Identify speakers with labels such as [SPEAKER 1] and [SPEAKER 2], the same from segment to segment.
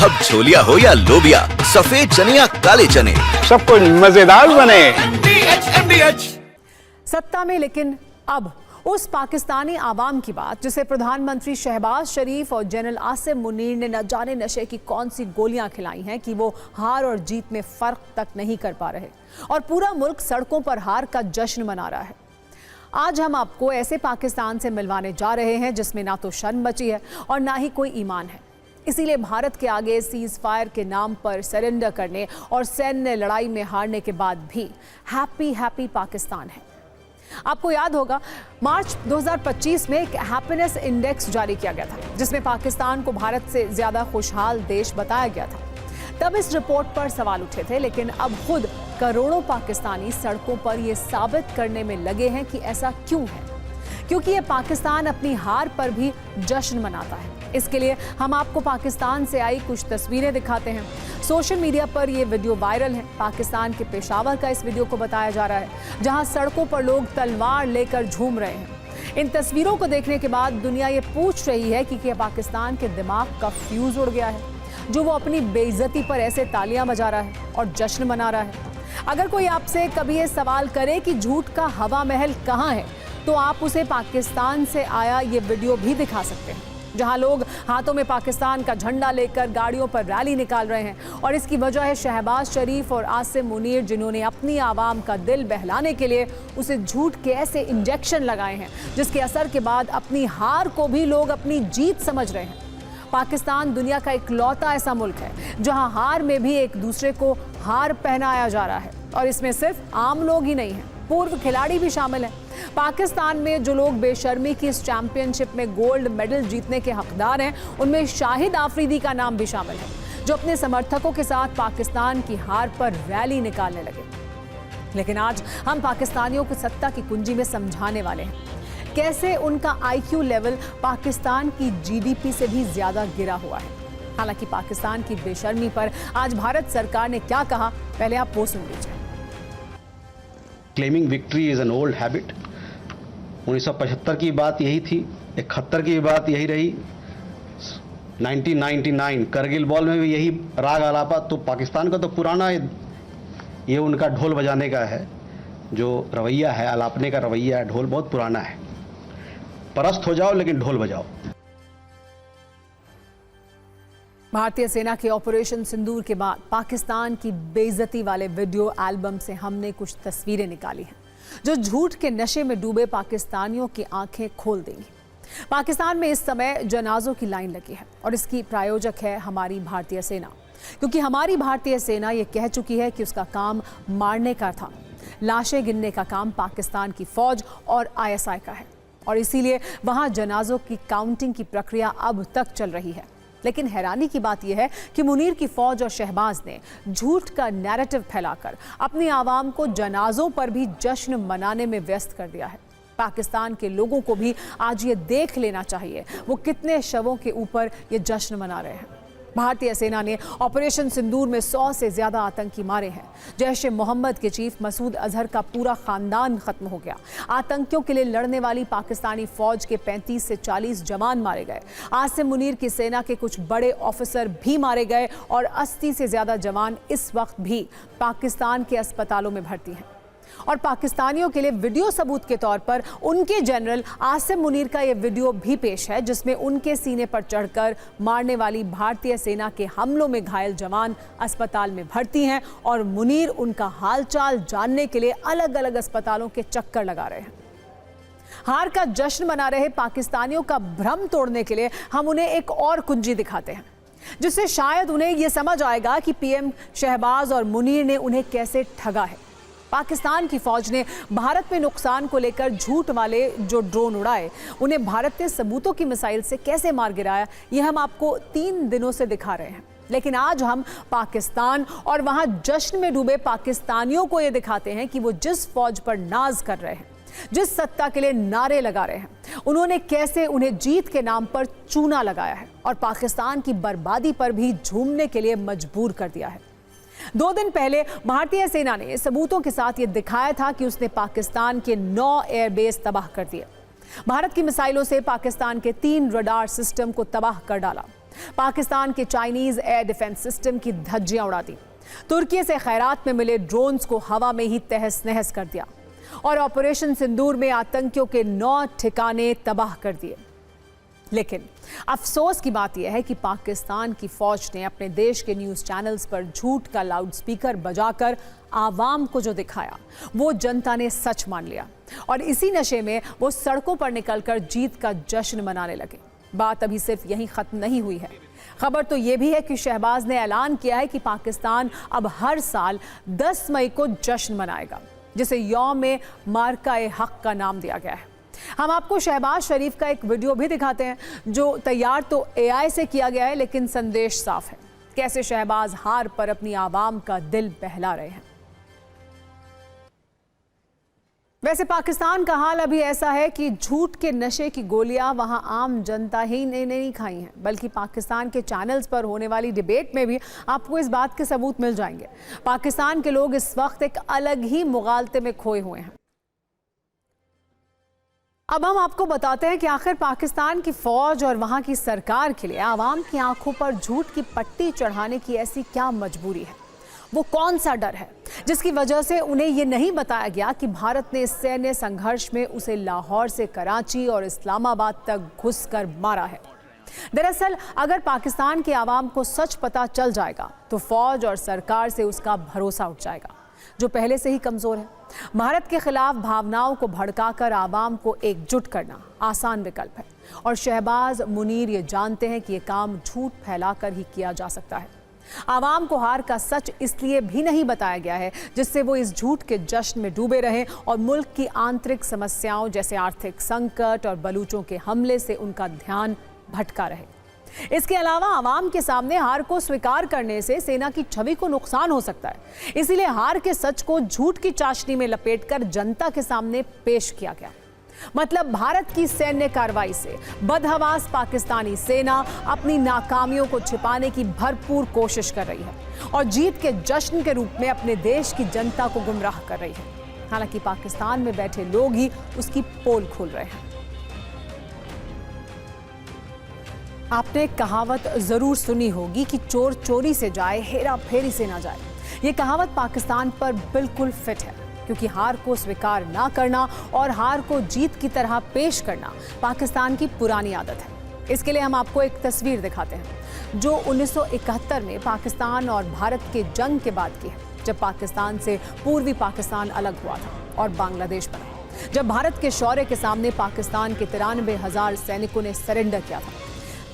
[SPEAKER 1] अब छोलिया हो या लोबिया, सफेद चने या काले चने,
[SPEAKER 2] सब कुछ मजेदार बने।
[SPEAKER 3] सत्ता में लेकिन अब उस पाकिस्तानी आवाम की बात जिसे प्रधानमंत्री शहबाज शरीफ और जनरल आसिम मुनीर ने न जाने नशे की कौन सी गोलियां खिलाई हैं कि वो हार और जीत में फर्क तक नहीं कर पा रहे और पूरा मुल्क सड़कों पर हार का जश्न मना रहा है। आज हम आपको ऐसे पाकिस्तान से मिलवाने जा रहे हैं जिसमें ना तो शर्म बची है और ना ही कोई ईमान है। इसीलिए भारत के आगे सीज फायर के नाम पर सरेंडर करने और सैन्य लड़ाई में हारने के बाद भी हैप्पी हैप्पी पाकिस्तान है। आपको याद होगा मार्च 2025 में एक हैप्पीनेस इंडेक्स जारी किया गया था जिसमें पाकिस्तान को भारत से ज्यादा खुशहाल देश बताया गया था। तब इस रिपोर्ट पर सवाल उठे थे, लेकिन अब खुद करोड़ों पाकिस्तानी सड़कों पर यह साबित करने में लगे हैं कि ऐसा क्यों है, क्योंकि ये पाकिस्तान अपनी हार पर भी जश्न मनाता है। इसके लिए हम आपको पाकिस्तान से आई कुछ तस्वीरें दिखाते हैं। सोशल मीडिया पर यह वीडियो वायरल है। पाकिस्तान के पेशावर का इस वीडियो को बताया जा रहा है जहां सड़कों पर लोग तलवार लेकर झूम रहे हैं। इन तस्वीरों को देखने के बाद दुनिया ये पूछ रही है कि क्या पाकिस्तान के दिमाग का फ्यूज उड़ गया है जो वो अपनी बेइज्जती पर ऐसे तालियां बजा रहा है और जश्न मना रहा है। अगर कोई आपसे कभी ये सवाल करे कि झूठ का हवा महल कहाँ है, तो आप उसे पाकिस्तान से आया ये वीडियो भी दिखा सकते हैं जहां लोग हाथों में पाकिस्तान का झंडा लेकर गाड़ियों पर रैली निकाल रहे हैं। और इसकी वजह है शहबाज शरीफ और आसिम मुनीर, जिन्होंने अपनी आवाम का दिल बहलाने के लिए उसे झूठ के ऐसे इंजेक्शन लगाए हैं जिसके असर के बाद अपनी हार को भी लोग अपनी जीत समझ रहे हैं। पाकिस्तान दुनिया का इकलौता ऐसा मुल्क है जहां हार में भी एक दूसरे को हार पहनाया जा रहा है और इसमें सिर्फ आम लोग ही नहीं हैं, पूर्व खिलाड़ी भी शामिल हैं। पाकिस्तान में जो लोग बेशर्मी की इस चैंपियनशिप में गोल्ड मेडल जीतने के हकदार हैं, उनमें शाहिद आफरीदी का नाम भी शामिल है जो अपने समर्थकों के साथ पाकिस्तान की हार पर रैली निकालने लगे। लेकिन आज हम पाकिस्तानियों को सत्ता की कुंजी में समझाने वाले हैं कैसे उनका IQ लेवल पाकिस्तान की GDP से भी ज्यादा गिरा हुआ है। हालांकि पाकिस्तान की बेशर्मी पर आज भारत सरकार ने क्या कहा, पहले आप वो सुन लीजिए।
[SPEAKER 4] Claiming victory is an old habit. 1975 की बात यही थी, 71 की बात यही रही, 1999 करगिल बॉल में भी यही राग आलापा। तो पाकिस्तान का तो पुराना ये उनका ढोल बजाने का है, जो रवैया है, आलापने का रवैया है, ढोल बहुत पुराना है। परस्त हो जाओ लेकिन ढोल बजाओ।
[SPEAKER 3] भारतीय सेना के ऑपरेशन सिंदूर के बाद पाकिस्तान की बेइज्जती वाले वीडियो एल्बम से हमने कुछ तस्वीरें निकाली हैं जो झूठ के नशे में डूबे पाकिस्तानियों की आंखें खोल देंगी। पाकिस्तान में इस समय जनाजों की लाइन लगी है और इसकी प्रायोजक है हमारी भारतीय सेना, क्योंकि हमारी भारतीय सेना ये कह चुकी है कि उसका काम मारने का था। लाशें गिनने का काम पाकिस्तान की फौज और ISI का है और इसीलिए वहां जनाजों की काउंटिंग की प्रक्रिया अब तक चल रही है। लेकिन हैरानी की बात यह है कि मुनीर की फौज और शहबाज ने झूठ का नैरेटिव फैलाकर अपनी आवाम को जनाजों पर भी जश्न मनाने में व्यस्त कर दिया है। पाकिस्तान के लोगों को भी आज ये देख लेना चाहिए वो कितने शवों के ऊपर ये जश्न मना रहे हैं। भारतीय सेना ने ऑपरेशन सिंदूर में 100 से ज्यादा आतंकी मारे हैं। जैश ए मोहम्मद के चीफ मसूद अजहर का पूरा खानदान खत्म हो गया। आतंकियों के लिए लड़ने वाली पाकिस्तानी फौज के 35 से 40 जवान मारे गए। आसिम मुनीर की सेना के कुछ बड़े ऑफिसर भी मारे गए और 80 से ज्यादा जवान इस वक्त भी पाकिस्तान के अस्पतालों में भर्ती हैं। और पाकिस्तानियों के लिए वीडियो सबूत के तौर पर उनके जनरल आसिम मुनीर का यह वीडियो भी पेश है जिसमें उनके सीने पर चढ़कर मारने वाली भारतीय सेना के हमलों में घायल जवान अस्पताल में भर्ती हैं और मुनीर उनका हालचाल जानने के लिए अलग अलग अस्पतालों के चक्कर लगा रहे हैं। हार का जश्न मना रहे पाकिस्तानियों का भ्रम तोड़ने के लिए हम उन्हें एक और कुंजी दिखाते हैं जिससे शायद उन्हें यह समझ आएगा कि PM शहबाज और मुनीर ने उन्हें कैसे ठगा है। पाकिस्तान की फौज ने भारत में नुकसान को लेकर झूठ वाले जो ड्रोन उड़ाए, उन्हें भारत ने सबूतों की मिसाइल से कैसे मार गिराया, यह हम आपको 3 दिनों से दिखा रहे हैं। लेकिन आज हम पाकिस्तान और वहां जश्न में डूबे पाकिस्तानियों को यह दिखाते हैं कि वो जिस फौज पर नाज कर रहे हैं, जिस सत्ता के लिए नारे लगा रहे हैं, उन्होंने कैसे उन्हें जीत के नाम पर चूना लगाया है और पाकिस्तान की बर्बादी पर भी झूमने के लिए मजबूर कर दिया है। 2 दिन पहले भारतीय सेना ने सबूतों के साथ यह दिखाया था कि उसने पाकिस्तान के 9 एयरबेस तबाह कर दिए। भारत की मिसाइलों से पाकिस्तान के 3 रडार सिस्टम को तबाह कर डाला। पाकिस्तान के चाइनीज एयर डिफेंस सिस्टम की धज्जियां उड़ा दी, तुर्की से खैरात में मिले ड्रोन्स को हवा में ही तहस नहस कर दिया और ऑपरेशन सिंदूर में आतंकियों के 9 ठिकाने तबाह कर दिए। लेकिन अफसोस की बात यह है कि पाकिस्तान की फौज ने अपने देश के न्यूज़ चैनल्स पर झूठ का लाउडस्पीकर बजाकर आवाम को जो दिखाया वो जनता ने सच मान लिया और इसी नशे में वो सड़कों पर निकलकर जीत का जश्न मनाने लगे। बात अभी सिर्फ यहीं खत्म नहीं हुई है। खबर तो ये भी है कि शहबाज ने ऐलान किया है कि पाकिस्तान अब हर साल 10 मई को जश्न मनाएगा, जिसे यौम मार्का-ए हक का नाम दिया गया है। हम आपको शहबाज शरीफ का एक वीडियो भी दिखाते हैं जो तैयार तो एआई से किया गया है, लेकिन संदेश साफ है। कैसे शहबाज हार पर अपनी आवाम का दिल बहला रहे हैं। वैसे पाकिस्तान का हाल अभी ऐसा है कि झूठ के नशे की गोलियां वहां आम जनता ही ने नहीं खाई हैं, बल्कि पाकिस्तान के चैनल्स पर होने वाली डिबेट में भी आपको इस बात के सबूत मिल जाएंगे। पाकिस्तान के लोग इस वक्त एक अलग ही मुगालते में खोए हुए हैं। अब हम आपको बताते हैं कि आखिर पाकिस्तान की फौज और वहां की सरकार के लिए आवाम की आंखों पर झूठ की पट्टी चढ़ाने की ऐसी क्या मजबूरी है। वो कौन सा डर है जिसकी वजह से उन्हें ये नहीं बताया गया कि भारत ने इस सैन्य संघर्ष में उसे लाहौर से कराची और इस्लामाबाद तक घुसकर मारा है। दरअसल अगर पाकिस्तान के आवाम को सच पता चल जाएगा तो फौज और सरकार से उसका भरोसा उठ जाएगा, जो पहले से ही कमजोर है। भारत के खिलाफ भावनाओं को भड़काकर आवाम को एकजुट करना आसान विकल्प है और शहबाज मुनीर ये जानते हैं कि ये काम झूठ फैलाकर ही किया जा सकता है। आवाम को हार का सच इसलिए भी नहीं बताया गया है जिससे वो इस झूठ के जश्न में डूबे रहें और मुल्क की आंतरिक समस्याओं जैसे आर्थिक संकट और बलूचों के हमले से उनका ध्यान भटका रहे। इसके अलावा आवाम के सामने हार को स्वीकार करने से सेना की छवि को नुकसान हो सकता है। इसीलिए हार के सच को झूठ की चाशनी में लपेटकर जनता के सामने पेश किया गया। मतलब भारत की सैन्य कार्रवाई से बदहवास पाकिस्तानी सेना अपनी नाकामियों को छिपाने की भरपूर कोशिश कर रही है और जीत के जश्न के रूप में अपने देश की जनता को गुमराह कर रही है। हालांकि पाकिस्तान में बैठे लोग ही उसकी पोल खोल रहे हैं। आपने एक कहावत जरूर सुनी होगी कि चोर चोरी से जाए, हेरा फेरी से ना जाए। ये कहावत पाकिस्तान पर बिल्कुल फिट है, क्योंकि हार को स्वीकार ना करना और हार को जीत की तरह पेश करना पाकिस्तान की पुरानी आदत है। इसके लिए हम आपको एक तस्वीर दिखाते हैं जो 1971 में पाकिस्तान और भारत के जंग के बाद की है, जब पाकिस्तान से पूर्वी पाकिस्तान अलग हुआ था और बांग्लादेश बना। जब भारत के शौर्य के सामने पाकिस्तान के 93,000 सैनिकों ने सरेंडर किया था,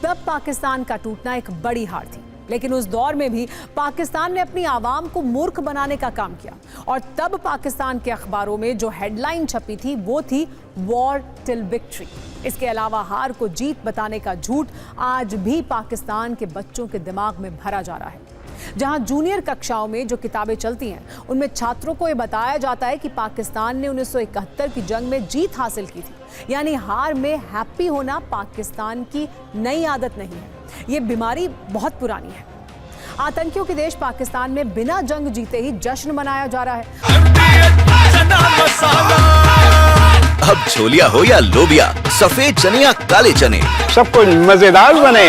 [SPEAKER 3] तब पाकिस्तान का टूटना एक बड़ी हार थी। लेकिन उस दौर में भी पाकिस्तान ने अपनी आवाम को मूर्ख बनाने का काम किया और तब पाकिस्तान के अखबारों में जो हेडलाइन छपी थी वो थी वॉर टिल विक्ट्री। इसके अलावा हार को जीत बताने का झूठ आज भी पाकिस्तान के बच्चों के दिमाग में भरा जा रहा है। जहां जूनियर कक्षाओं में जो किताबें चलती हैं उनमें छात्रों को यह बताया जाता है कि पाकिस्तान ने 1971 की जंग में जीत हासिल की थी, यानी हार में हैप्पी होना पाकिस्तान की नई आदत नहीं है, ये बीमारी बहुत पुरानी है। आतंकियों के देश पाकिस्तान में बिना जंग जीते ही जश्न मनाया जा रहा है।
[SPEAKER 1] अब छोलिया हो या लोबिया, सफेद चने या काले चने,
[SPEAKER 2] सबको मजेदार बने।